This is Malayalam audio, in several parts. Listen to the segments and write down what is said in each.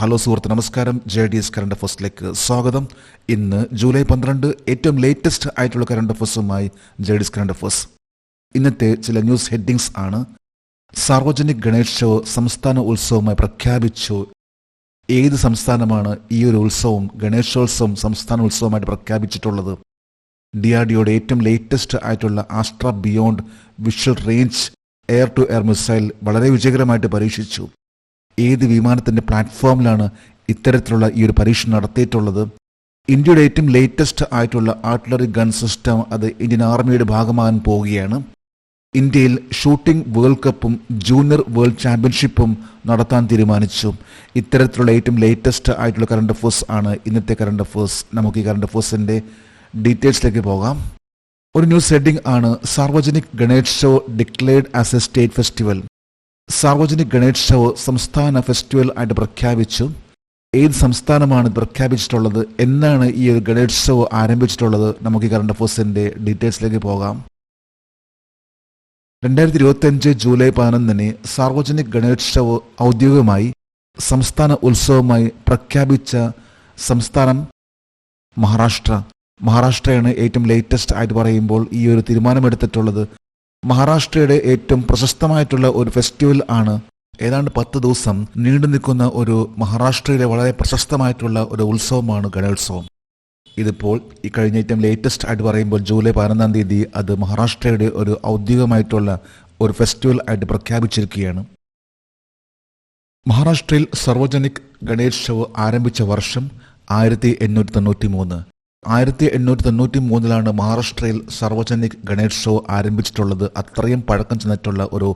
ഹലോ സുഹൃത്ത്, നമസ്കാരം. JDS കറണ്ട് അഫേഴ്സിലേക്ക് സ്വാഗതം. ഇന്ന് ജൂലൈ 12, ഏറ്റവും ലേറ്റസ്റ്റ് ആയിട്ടുള്ള കറണ്ട് അഫേഴ്സുമായി JDS കറണ്ട് അഫേഴ്സ്. ഇന്നത്തെ ചില ന്യൂസ് ഹെഡിങ്സ് ആണ്. സാർവജനിക് ഗണേശോത്സവ് സംസ്ഥാന ഉത്സവമായി പ്രഖ്യാപിച്ചു. ഏത് സംസ്ഥാനമാണ് ഈ ഒരു ഉത്സവം, ഗണേശോത്സവം സംസ്ഥാന ഉത്സവമായിട്ട് പ്രഖ്യാപിച്ചിട്ടുള്ളത്? DRDOയുടെ ഏറ്റവും ലേറ്റസ്റ്റ് ആയിട്ടുള്ള Astra beyond visual range air to air missile വളരെ വിജയകരമായിട്ട് പരീക്ഷിച്ചു. ഏത് വിമാനത്തിൻ്റെ പ്ലാറ്റ്ഫോമിലാണ് ഇത്തരത്തിലുള്ള ഈ ഒരു പരീക്ഷണം നടത്തിയിട്ടുള്ളത്? ഇന്ത്യയുടെ ഏറ്റവും ലേറ്റസ്റ്റ് ആയിട്ടുള്ള ആർട്ടിലറി ഗൺ സിസ്റ്റം അത് ഇന്ത്യൻ ആർമിയുടെ ഭാഗമാകാൻ പോവുകയാണ്. ഇന്ത്യയിൽ ഷൂട്ടിംഗ് വേൾഡ് കപ്പും ജൂനിയർ വേൾഡ് ചാമ്പ്യൻഷിപ്പും നടത്താൻ തീരുമാനിച്ചു. ഇത്തരത്തിലുള്ള ഏറ്റവും ലേറ്റസ്റ്റ് ആയിട്ടുള്ള കറണ്ട് അഫേഴ്സ് ആണ് ഇന്നത്തെ കറണ്ട് അഫേഴ്സ്. നമുക്ക് ഈ കറണ്ട് അഫേഴ്സിൻ്റെ ഡീറ്റെയിൽസിലേക്ക് പോകാം. ഒരു ന്യൂസ് ഹെഡിംഗ് ആണ്, Sarvajanik Ganeshotsav declared as a state festival. Sarvajanik Ganeshotsav സംസ്ഥാന ഫെസ്റ്റിവൽ ആയിട്ട് പ്രഖ്യാപിച്ചു. ഏത് സംസ്ഥാനമാണ് പ്രഖ്യാപിച്ചിട്ടുള്ളത്? എന്നാണ് ഈ ഒരു ഗണേശോത്സവ് ആരംഭിച്ചിട്ടുള്ളത്? നമുക്ക് ഈ കറണ്ട് അഫേഴ്സിൻ്റെ ഡീറ്റെയിൽസിലേക്ക് പോകാം. 2025 ജൂലൈ 11 സാർവജനിക് ഗണേശോത്സവ് ഔദ്യോഗികമായി സംസ്ഥാന ഉത്സവമായി പ്രഖ്യാപിച്ച സംസ്ഥാനം മഹാരാഷ്ട്ര. മഹാരാഷ്ട്രയാണ് ഏറ്റവും ലേറ്റസ്റ്റ് ആയിട്ട് പറയുമ്പോൾ ഈ ഒരു തീരുമാനമെടുത്തിട്ടുള്ളത്. മഹാരാഷ്ട്രയുടെ ഏറ്റവും പ്രശസ്തമായിട്ടുള്ള ഒരു ഫെസ്റ്റിവൽ ആണ്. ഏതാണ്ട് 10 ദിവസം നീണ്ടു നിൽക്കുന്ന ഒരു മഹാരാഷ്ട്രയിലെ വളരെ പ്രശസ്തമായിട്ടുള്ള ഒരു ഉത്സവമാണ് ഗണേശോത്സവം. ഇതിപ്പോൾ ഈ കഴിഞ്ഞ ഏറ്റവും ലേറ്റസ്റ്റ് ആയിട്ട് പറയുമ്പോൾ ജൂലൈ 11 അത് മഹാരാഷ്ട്രയുടെ ഒരു ഔദ്യോഗികമായിട്ടുള്ള ഒരു ഫെസ്റ്റിവൽ ആയിട്ട് പ്രഖ്യാപിച്ചിരിക്കുകയാണ്. മഹാരാഷ്ട്രയിൽ സാർവജനിക് ഗണേശോത്സവ് ആരംഭിച്ച വർഷം 1893. 1893 മഹാരാഷ്ട്രയിൽ സാർവജനിക് ഗണേശോത്സവ് ആരംഭിച്ചിട്ടുള്ളത്. അത്രയും പഴക്കം ചെന്നിട്ടുള്ള ഒരു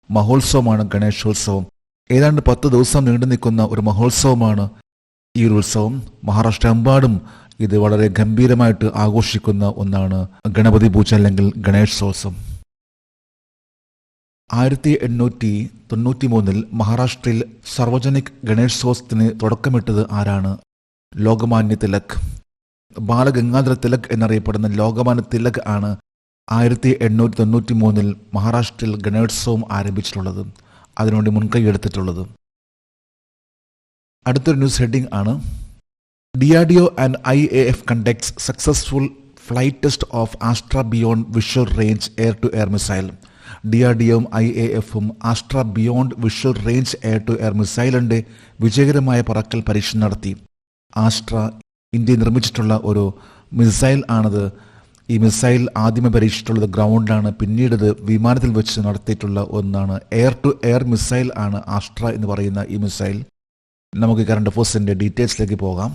മഹോത്സവമാണ് ഗണേശോത്സവം. ഏതാണ്ട് 10 ദിവസം നീണ്ടു നിൽക്കുന്ന ഒരു മഹോത്സവമാണ് ഈ ഒരു ഉത്സവം. മഹാരാഷ്ട്രമെമ്പാടും ഇത് വളരെ ഗംഭീരമായിട്ട് ആഘോഷിക്കുന്ന ഒന്നാണ് ഗണപതി പൂജ അല്ലെങ്കിൽ ഗണേശോത്സവം. 1893 മഹാരാഷ്ട്രയിൽ സാർവജനിക് ഗണേശോത്സവത്തിന് തുടക്കമിട്ടത് ആരാണ്? ലോകമാന്യ തിലക്. ബാലഗംഗാധര തിലക് എന്നറിയപ്പെടുന്ന ലോകമാന്യ തിലക് ആണ് 1893 മഹാരാഷ്ട്രയിൽ ഗണേശോത്സവം ആരംഭിച്ചിട്ടുള്ളത്, അതിനുവേണ്ടി മുൻകൈ എടുത്തിട്ടുള്ളത്. അടുത്തൊരു ന്യൂസ് ഹെഡിംഗ് ആണ്, DRDO and IAF conducts successful flight test of Astra beyond visual range air to air missile. DRDOയും IAFും Astra beyond visual range air to air മിസൈലിൻ്റെ വിജയകരമായ പറക്കൽ പരീക്ഷണം നടത്തി. ആസ്ട്ര ഇന്ത്യ നിർമ്മിച്ചിട്ടുള്ള ഒരു മിസൈൽ ആണത്. ഈ മിസൈൽ ആദ്യമേ പരീക്ഷിച്ചിട്ടുള്ളത് ഗ്രൗണ്ടിലാണ്, പിന്നീട് ഇത് വിമാനത്തിൽ വെച്ച് നടത്തിയിട്ടുള്ള ഒന്നാണ്. എയർ ടു എയർ മിസൈൽ ആണ് ആസ്ട്ര എന്ന് പറയുന്ന ഈ മിസൈൽ. നമുക്ക് കറണ്ട് അഫേഴ്സിൻ്റെ ഡീറ്റെയിൽസിലേക്ക് പോകാം.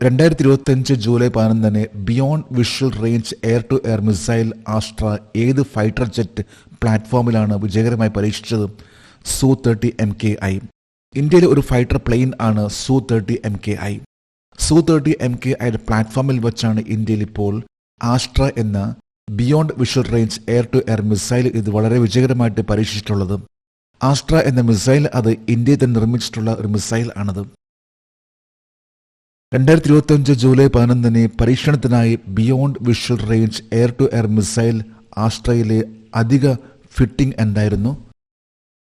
2025 July 11 beyond visual range air to air missile Astra ഏത് ഫൈറ്റർ ജെറ്റ് പ്ലാറ്റ്ഫോമിലാണ് വിജയകരമായി പരീക്ഷിച്ചത്? Su-30 MKI. ഇന്ത്യയിലെ ഒരു ഫൈറ്റർ പ്ലെയിൻ ആണ് Su-30 MKI. Su-30 MKIയുടെ പ്ലാറ്റ്ഫോമിൽ വെച്ചാണ് ഇന്ത്യയിൽ ഇപ്പോൾ ആസ്ട്ര എന്ന beyond visual range air to air missile ഇത് വളരെ വിജയകരമായിട്ട് പരീക്ഷിച്ചിട്ടുള്ളത്. ആസ്ട്ര എന്ന മിസൈൽ അത് ഇന്ത്യയിൽ തന്നെ നിർമ്മിച്ചിട്ടുള്ള ഒരു മിസൈൽ ആണത്. 2025 ജൂലൈ 11 പരീക്ഷണത്തിനായി beyond visual range air to air missile ആസ്ട്രയിലെ അധിക ഫിറ്റിംഗ് എന്തായിരുന്നു?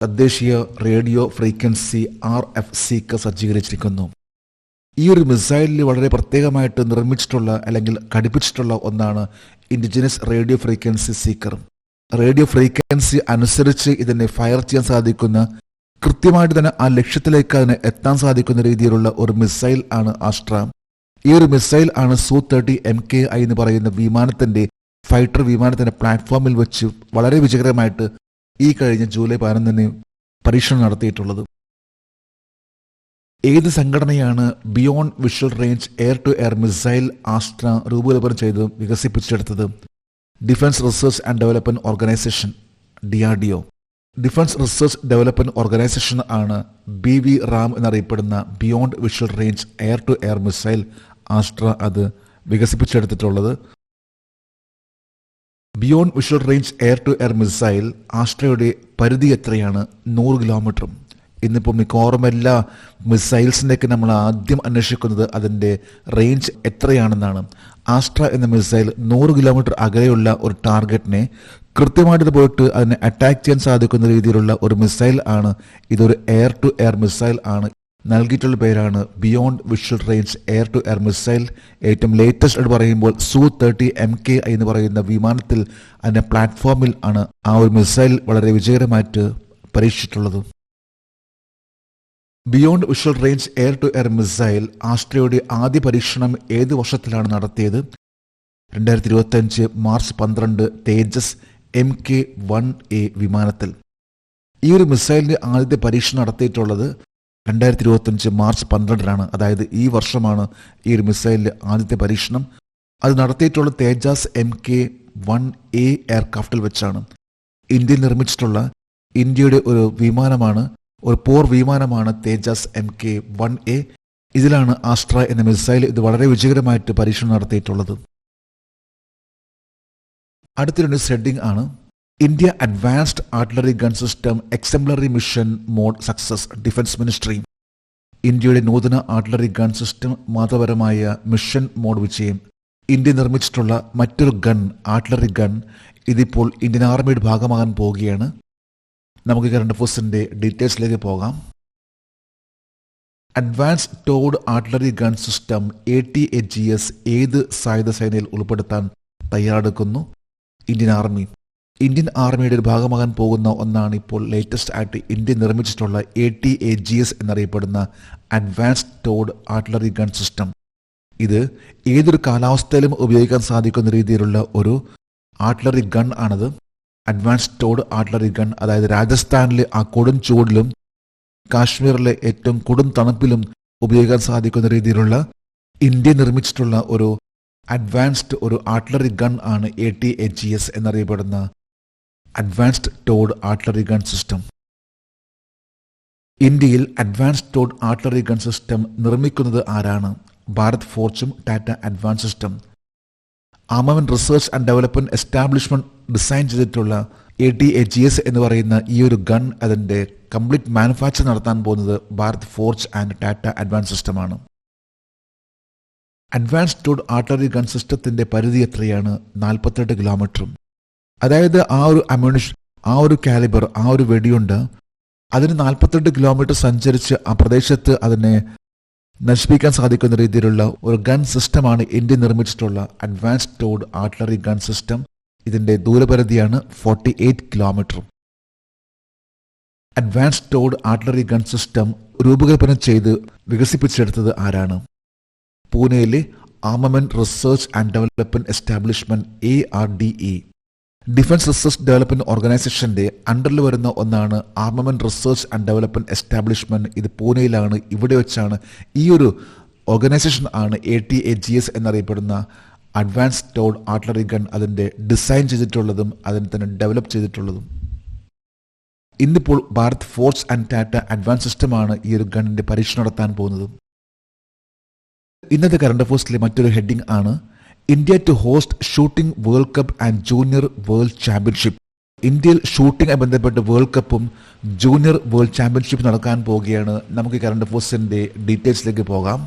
തദ്ദേശീയ റേഡിയോ ഫ്രീക്വൻസി RFCക്ക് സജ്ജീകരിച്ചിരിക്കുന്നു. ഈ ഒരു മിസൈലിൽ വളരെ പ്രത്യേകമായിട്ട് നിർമ്മിച്ചിട്ടുള്ള അല്ലെങ്കിൽ ഘടിപ്പിച്ചിട്ടുള്ള ഒന്നാണ് indigenous radio frequency seeker. Radio frequency അനുസരിച്ച് ഇതിനെ ഫയർ ചെയ്യാൻ സാധിക്കുന്ന, കൃത്യമായിട്ട് തന്നെ ആ ലക്ഷ്യത്തിലേക്ക് അതിന് എത്താൻ സാധിക്കുന്ന രീതിയിലുള്ള ഒരു മിസൈൽ ആണ് ആസ്ട്ര. ഈ ഒരു മിസൈൽ ആണ് Su-30 MKI എന്ന് പറയുന്ന വിമാനത്തിൻ്റെ ഫൈറ്റർ വിമാനത്തിൻ്റെ പ്ലാറ്റ്ഫോമിൽ വെച്ച് വളരെ വിജയകരമായിട്ട് ഈ കഴിഞ്ഞ ജൂലൈ 11 പരീക്ഷണം നടത്തിയിട്ടുള്ളത്. ഏത് സംഘടനയാണ് beyond visual range air to air missile Astra രൂപകൽപ്പന ചെയ്ത് വികസിപ്പിച്ചെടുത്തത്? Defence research and development organisation, DRDO. Defence research development organisation ആണ് BV RAM എന്നറിയപ്പെടുന്ന beyond visual range air to air missile Astra അത് വികസിപ്പിച്ചെടുത്തിട്ടുള്ളത്. Beyond visual range air to air missile ആസ്ട്രയുടെ പരിധി എത്രയാണ്? 100 കിലോമീറ്റർ. ഇന്നിപ്പോൾ മിക്കവാറും എല്ലാ മിസൈൽസിൻ്റെയൊക്കെ നമ്മൾ ആദ്യം അന്വേഷിക്കുന്നത് അതിൻ്റെ റേഞ്ച് എത്രയാണെന്നാണ്. ആസ്ട്ര എന്ന മിസൈൽ 100 കിലോമീറ്റർ അകലെയുള്ള ഒരു ടാർഗറ്റിനെ കൃത്യമായിട്ട് ഇത് പോയിട്ട് അതിനെ അറ്റാക്ക് ചെയ്യാൻ സാധിക്കുന്ന രീതിയിലുള്ള ഒരു മിസൈൽ ആണ്. ഇതൊരു എയർ ടു എയർ മിസൈൽ ആണ്. നൽകിയിട്ടുള്ള പേരാണ് beyond visual range air to air missile. ഏറ്റവും ലേറ്റസ്റ്റ് എന്ന് പറയുമ്പോൾ Su-30 MK എന്ന് പറയുന്ന വിമാനത്തിൽ അതിന്റെ പ്ലാറ്റ്ഫോമിൽ ആണ് ആ ഒരു മിസൈൽ വളരെ വിജയകരമായിട്ട് പരീക്ഷിച്ചിട്ടുള്ളത്. Beyond visual range air to air missile ആസ്ട്രയുടെ ആദ്യ പരീക്ഷണം ഏത് വർഷത്തിലാണ് നടത്തിയത്? 2025 മാർച്ച് 12 തേജസ് Mk-1A വിമാനത്തിൽ. ഈ ഒരു മിസൈലിന്റെ ആദ്യത്തെ പരീക്ഷണം നടത്തിയിട്ടുള്ളത് 2025 മാർച്ച് 12 അതായത് ഈ വർഷമാണ് ഈ ഒരു മിസൈലിന്റെ ആദ്യത്തെ പരീക്ഷണം. അത് നടത്തിയിട്ടുള്ള തേജസ് Mk-1A എയർക്രാഫ്റ്റിൽ വെച്ചാണ്. ഇന്ത്യയിൽ നിർമ്മിച്ചിട്ടുള്ള ഇന്ത്യയുടെ ഒരു വിമാനമാണ്, ഒരു പോർ വിമാനമാണ് തേജസ് Mk-1A. ഇതിലാണ് ആസ്ട്ര എന്ന മിസൈൽ ഇത് വളരെ വിജയകരമായിട്ട് പരീക്ഷണം നടത്തിയിട്ടുള്ളത്. അടുത്തൊരു ന്യൂസ് ഹെഡിംഗ് ആണ് India advanced artillery gun system exemplary mission mode success defence ministry. ഇന്ത്യയുടെ നൂതന ആർട്ടിലറി ഗൺ സിസ്റ്റം മാതൃപരമായ മിഷൻ മോഡ് വിജയം. ഇന്ത്യ നിർമ്മിച്ചിട്ടുള്ള മറ്റൊരു ഗൺ, ആർട്ടിലറി ഗൺ, ഇതിപ്പോൾ ഇന്ത്യൻ ആർമിയുടെ ഭാഗമാകാൻ പോവുകയാണ്. നമുക്ക് കറണ്ട് അഫയേഴ്സിന്റെ ഡീറ്റെയിൽസിലേക്ക് പോകാം. Advanced towed artillery gun system ATAGS ഏത് സായുധ സേനയിൽ ഉൾപ്പെടുത്താൻ തയ്യാറെടുക്കുന്നു? Indian army. ഇന്ത്യൻ ആർമിയുടെ ഒരു ഭാഗമാകാൻ പോകുന്ന ഒന്നാണ് ഇപ്പോൾ ലേറ്റസ്റ്റ് ആയിട്ട് ഇന്ത്യ നിർമ്മിച്ചിട്ടുള്ള ATAGS എന്നറിയപ്പെടുന്ന advanced towed artillery gun system. ഇത് ഏതൊരു കാലാവസ്ഥയിലും ഉപയോഗിക്കാൻ സാധിക്കുന്ന രീതിയിലുള്ള ഒരു ആർട്ടിലറി ഗൺ ആണത്. അഡ്വാൻസ്ഡ് ടോഡ് ആർട്ടിലറി ഗൺ, അതായത് രാജസ്ഥാനിലെ ആ കൊടും ചൂടിലും കാശ്മീരിലെ ഏറ്റവും കൊടും തണുപ്പിലും ഉപയോഗിക്കാൻ സാധിക്കുന്ന രീതിയിലുള്ള ഇന്ത്യ നിർമ്മിച്ചിട്ടുള്ള ഒരു അഡ്വാൻസ്ഡ് ഒരു ആർട്ടിലറി ഗൺ ആണ് ATAGS എന്നറിയപ്പെടുന്ന advanced towed artillery gun system. ഇന്ത്യയിൽ advanced towed artillery gun system നിർമ്മിക്കുന്നത് ആരാണ്? ഭാരത് ഫോർജും Tata advance system. Armament research and development establishment design ചെയ്തിട്ടുള്ള ATAGS എന്ന് പറയുന്ന ഈ ഒരു ഗൺ അതിന്റെ കംപ്ലീറ്റ് മാനുഫാക്ചർ നടത്താൻ പോകുന്നത് Bharat forge and Tata advance സിസ്റ്റമാണ്. അഡ്വാൻസ്ഡ് ടോഡ് ആർട്ടിലറി ഗൺ സിസ്റ്റത്തിന്റെ പരിധി എത്രയാണ്? 48 കിലോമീറ്ററും. അതായത് ആ ഒരു അമ്യൂണിഷൻ, ആ ഒരു കാലിബർ, ആ ഒരു വെടിയുണ്ട്, അതിന് 48 കിലോമീറ്റർ സഞ്ചരിച്ച് ആ പ്രദേശത്ത് അതിനെ നശിപ്പിക്കാൻ സാധിക്കുന്ന രീതിയിലുള്ള ഒരു ഗൺ സിസ്റ്റമാണ് ഇന്ത്യ നിർമ്മിച്ചിട്ടുള്ള advanced towed artillery gun system. ഇതിന്റെ ദൂരപരിധിയാണ് 48 കിലോമീറ്ററും. Advanced towed artillery gun system രൂപകൽപ്പന ചെയ്ത് വികസിപ്പിച്ചെടുത്തത് ആരാണ്? പൂനെയിലെ armament research and development establishment ARDE. Defence research development ഓർഗനൈസേഷന്റെ അണ്ടറിൽ വരുന്ന ഒന്നാണ് armament research and development establishment. ഇത് പൂനെയിലാണ്. ഇവിടെ വെച്ചാണ് ഈ ഒരു ഓർഗനൈസേഷൻ ആണ് ATAGS എന്നറിയപ്പെടുന്ന അഡ്വാൻസ്ഡ് ടോഡ് ആർട്ടിലറി ഗൺ അതിന്റെ ഡിസൈൻ ചെയ്തിട്ടുള്ളതും അതിന് തന്നെ ഡെവലപ്പ് ചെയ്തിട്ടുള്ളതും. ഇന്നിപ്പോൾ Bharat forge and Tata advance സിസ്റ്റമാണ് ഈ ഒരു ഗണ്ണിന്റെ പരീക്ഷണം നടത്താൻ പോകുന്നത്. ഇന്നത്തെ കറണ്ട് അഫയേഴ്സിലെ മറ്റൊരു ഹെഡിംഗ് ആണ് India to host shooting world cup and junior world championship. ഇന്ത്യയിൽ ഷൂട്ടിംഗുമായി ബന്ധപ്പെട്ട് വേൾഡ് കപ്പും ജൂനിയർ വേൾഡ് ചാമ്പ്യൻഷിപ്പ് നടക്കാൻ പോവുകയാണ്. നമുക്ക് കറണ്ട് അഫയേഴ്സിന്റെ ഡീറ്റെയിൽസിലേക്ക് പോകാം.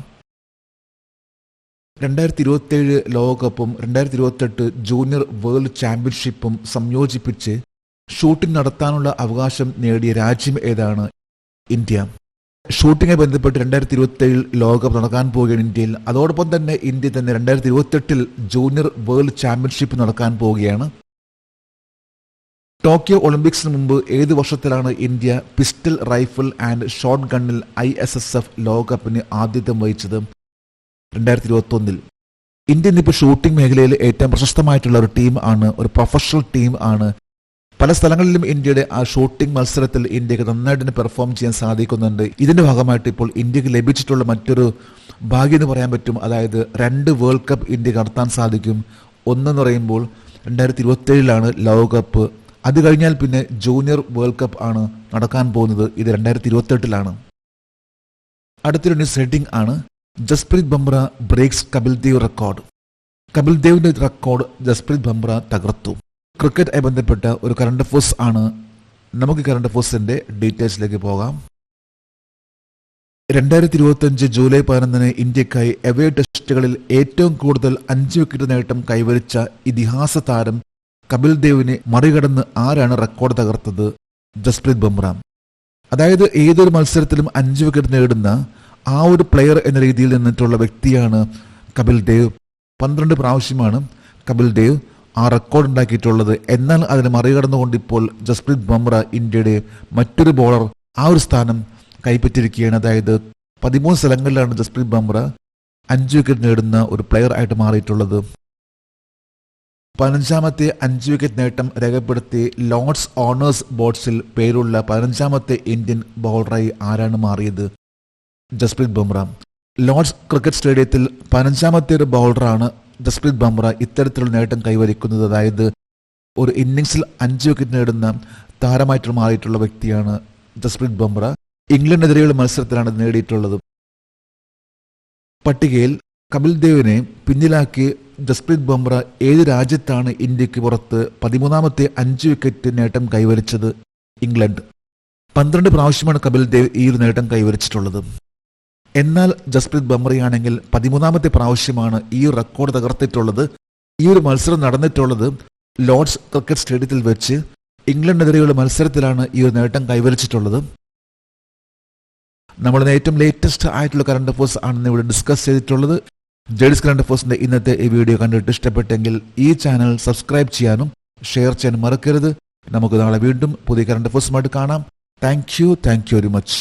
2027 ലോകകപ്പും 2028 ജൂനിയർ വേൾഡ് ചാമ്പ്യൻഷിപ്പും സംയോജിപ്പിച്ച് ഷൂട്ടിംഗ് നടത്താനുള്ള അവകാശം നേടിയ രാജ്യം ഏതാണ്? ഇന്ത്യ. ഷൂട്ടിംഗുമായി ബന്ധപ്പെട്ട് 2027 ലോകകപ്പ് നടക്കാൻ പോവുകയാണ് ഇന്ത്യയിൽ. അതോടൊപ്പം തന്നെ ഇന്ത്യ തന്നെ 2028 ജൂനിയർ വേൾഡ് ചാമ്പ്യൻഷിപ്പ് നടക്കാൻ പോവുകയാണ്. ടോക്കിയോ ഒളിമ്പിക്സിന് മുമ്പ് ഏത് വർഷത്തിലാണ് India pistol rifle and shot ഗണ്ണിൽ ISSF ലോകകപ്പിന് ആതിഥ്യം വഹിച്ചത്? 2021. ഇന്ത്യ ഇന്നിപ്പോൾ ഷൂട്ടിംഗ് മേഖലയിൽ ഏറ്റവും പ്രശസ്തമായിട്ടുള്ള ഒരു ടീം ആണ്, ഒരു പ്രൊഫഷണൽ ടീം ആണ്. പല സ്ഥലങ്ങളിലും ഇന്ത്യയുടെ ആ ഷൂട്ടിംഗ് മത്സരത്തിൽ ഇന്ത്യക്ക് നന്നായിട്ട് പെർഫോം ചെയ്യാൻ സാധിക്കുന്നുണ്ട്. ഇതിന്റെ ഭാഗമായിട്ട് ഇപ്പോൾ ഇന്ത്യക്ക് ലഭിച്ചിട്ടുള്ള മറ്റൊരു ഭാഗ്യം എന്ന് പറയാൻ പറ്റും. അതായത് 2 വേൾഡ് കപ്പ് ഇന്ത്യക്ക് നടത്താൻ സാധിക്കും. ഒന്നെന്ന് പറയുമ്പോൾ 2027 ലോകകപ്പ്. അത് കഴിഞ്ഞാൽ പിന്നെ ജൂനിയർ വേൾഡ് കപ്പ് ആണ് നടക്കാൻ പോകുന്നത്. ഇത് 2028. അടുത്തൊരു ന്യൂസ് ഹെഡിംഗ് ആണ് ജസ്പ്രീത് ബംറ ബ്രേക്സ് കപിൽ ദേവ് റെക്കോർഡ്. കപിൽ ദേവിന്റെ റെക്കോർഡ് ജസ്പ്രീത് ബംറ തകർത്തു. ക്രിക്കറ്റുമായി ബന്ധപ്പെട്ട ഒരു കറണ്ട് അഫയേഴ്സ് ആണ്. നമുക്ക് കറണ്ട് അഫയേഴ്സിന്റെ ഡീറ്റെയിൽസിലേക്ക് പോകാം. 2025 ജൂലൈ 11 ഇന്ത്യക്കായി എവേ ടെസ്റ്റുകളിൽ ഏറ്റവും കൂടുതൽ 5 വിക്കറ്റ് നേട്ടം കൈവരിച്ച ഇതിഹാസ താരം കപിൽ ദേവിനെ മറികടന്ന് ആരാണ് റെക്കോർഡ് തകർത്തത്? ജസ്പ്രീത് ബുംറ. അതായത് ഏതൊരു മത്സരത്തിലും 5 വിക്കറ്റ് നേടുന്ന ആ ഒരു പ്ലെയർ എന്ന രീതിയിൽ നിന്നിട്ടുള്ള വ്യക്തിയാണ് കപിൽ ദേവ്. 12 പ്രാവശ്യമാണ് കപിൽ ദേവ് ആ റെക്കോർഡ് ഉണ്ടാക്കിയിട്ടുള്ളത്. എന്നാൽ അതിനെ മറികടന്നുകൊണ്ട് ഇപ്പോൾ ജസ്പ്രീത് ബുംറ, ഇന്ത്യയുടെ മറ്റൊരു ബോളർ, ആ ഒരു സ്ഥാനം കൈപ്പറ്റിയിരിക്കുകയാണ്. അതായത് 13 സ്ഥലങ്ങളിലാണ് ജസ്പ്രീത് ബുംറ 5 വിക്കറ്റ് നേടുന്ന ഒരു പ്ലെയർ ആയിട്ട് മാറിയിട്ടുള്ളത്. 15ാമത്തെ 5 വിക്കറ്റ് നേട്ടം രേഖപ്പെടുത്തി ലോർഡ്സ് ഓണേഴ്സ് ബോർഡ്സിൽ പേരുള്ള 15ാമത്തെ ഇന്ത്യൻ ബൗളറായി ആരാണ് മാറിയത്? ജസ്പ്രീത് ബുംറ. ലോർഡ്സ് ക്രിക്കറ്റ് സ്റ്റേഡിയത്തിൽ 15ാമത്തെ ഒരു ബൗളറാണ് ജസ്പ്രീത് ബുംറ ഇത്തരത്തിലുള്ള നേട്ടം കൈവരിക്കുന്നത്. അതായത് ഒരു ഇന്നിംഗ്സിൽ 5 വിക്കറ്റ് നേടുന്ന താരമായിട്ട് മാറിയിട്ടുള്ള വ്യക്തിയാണ് ജസ്പ്രീത് ബുംറ. ഇംഗ്ലണ്ടിനെതിരെയുള്ള മത്സരത്തിലാണ് നേടിയിട്ടുള്ളത്. പട്ടികയിൽ കപിൽ ദേവിനെ പിന്നിലാക്കി ജസ്പ്രീത് ബുംറ ഏത് രാജ്യത്താണ് ഇന്ത്യക്ക് പുറത്ത് 13ാമത്തെ 5 വിക്കറ്റ് നേട്ടം കൈവരിച്ചത്? ഇംഗ്ലണ്ട്. 12 പ്രാവശ്യമാണ് കപിൽ ദേവ് ഈ ഒരു നേട്ടം കൈവരിച്ചിട്ടുള്ളത്. എന്നാൽ ജസ്പ്രീത് ബുംറയാണെങ്കിൽ 13ാമത്തെ പ്രാവശ്യമാണ് ഈ റെക്കോർഡ് തകർത്തിട്ടുള്ളത്. ഈ ഒരു മത്സരം നടന്നിട്ടുള്ളത് ലോർഡ്സ് ക്രിക്കറ്റ് സ്റ്റേഡിയത്തിൽ വെച്ച്. ഇംഗ്ലണ്ടിനെതിരെയുള്ള മത്സരത്തിലാണ് ഈ ഒരു നേട്ടം കൈവരിച്ചിട്ടുള്ളത്. നമ്മളിന്ന് ഏറ്റവും ലേറ്റസ്റ്റ് ആയിട്ടുള്ള കറണ്ട് അഫയേഴ്സ് ആണ് ഇവിടെ ഡിസ്കസ് ചെയ്തിട്ടുള്ളത്. ജേഡീസ് കറണ്ട് അഫയേഴ്സിന്റെ ഇന്നത്തെ ഈ വീഡിയോ കണ്ടിട്ട് ഇഷ്ടപ്പെട്ടെങ്കിൽ ഈ ചാനൽ സബ്സ്ക്രൈബ് ചെയ്യാനും ഷെയർ ചെയ്യാനും മറക്കരുത്. നമുക്ക് നാളെ വീണ്ടും പുതിയ കറണ്ട് അഫയേഴ്സുമായിട്ട് കാണാം. Thank you very much.